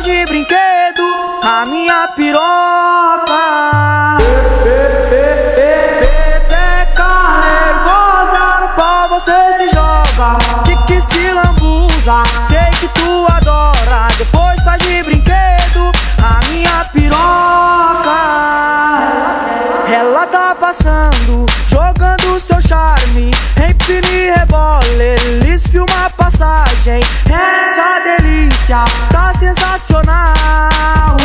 de brinquedo a minha piroca. Pepeca nervosa, no pau você se joga, que se lambuza, sei que tu adora. Depois tá de brinquedo a minha piroca. Ela tá passando, jogando seu charme, empina e rebola, eles filmam a passagem. Essa delícia tá sensacional.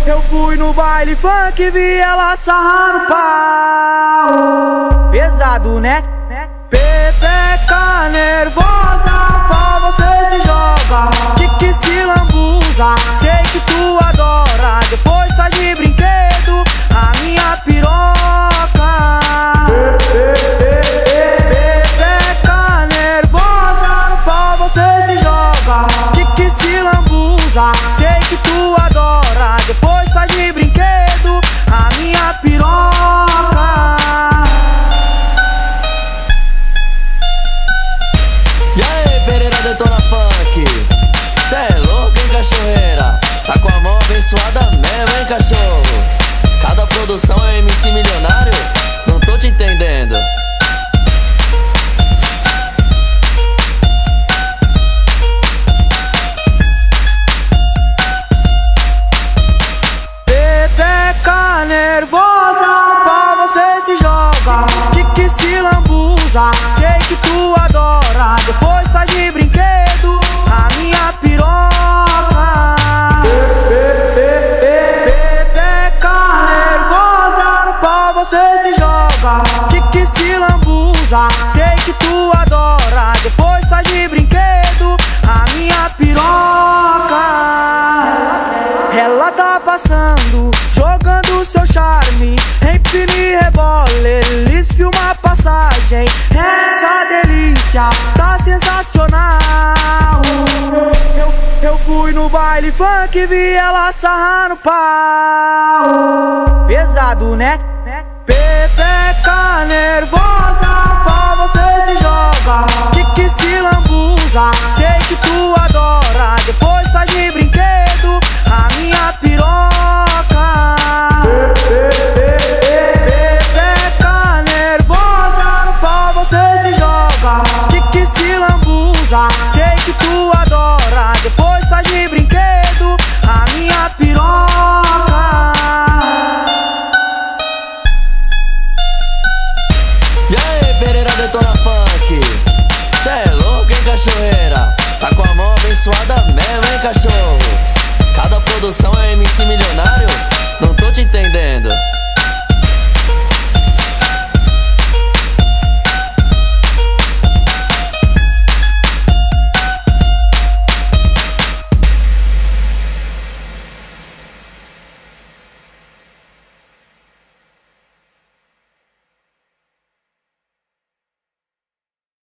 Eu fui no baile funk e vi ela sarrar no pau. Pesado, né? Pepeca nervosa, pau você se joga, que se lambuza, sei que tu adora. Depois tá de brinquedo a minha piroca. Pepeca nervosa, no pau você se joga, que se lambuza, sei que tu adora. Depois tá de brinquedo a minha piroca. E aí, Pereira Detona Funk, cê é louco, hein, cachoeira? Tá com a mão abençoada mesmo, hein, cachorro? Cada produção é MC milionário? Não tô te entendendo. Pepeca nervosa, pra você se joga, que se lambuza, sei que tu adora. Depois tá de brinquedo a minha piroca. Pepeca nervosa, no pau você se joga, que se lambuza, sei que tu adora. Depois tá de brinquedo a minha piroca. Ela tá passando, jogando seu charme, empina e rebola, eles filmam a passagem. Essa delícia tá sensacional. Eu fui no baile funk e vi ela sarrar no pau. Pesado, né? Pepeca nervosa, pau você se joga, que se lambuza, sei que tu adora. Depois tá de brinquedo a minha piroca. Pepeca nervosa, no pau você se joga, que se lambuza, sei que tu adora. Depois tá de brinquedo a minha piroca. E aí, Pereira Detona Funk, cê é louco, hein, cachoeira? Tá com a mão abençoada mesmo, hein, cachorro? Cada produção é MC milionário? Não tô te entendendo.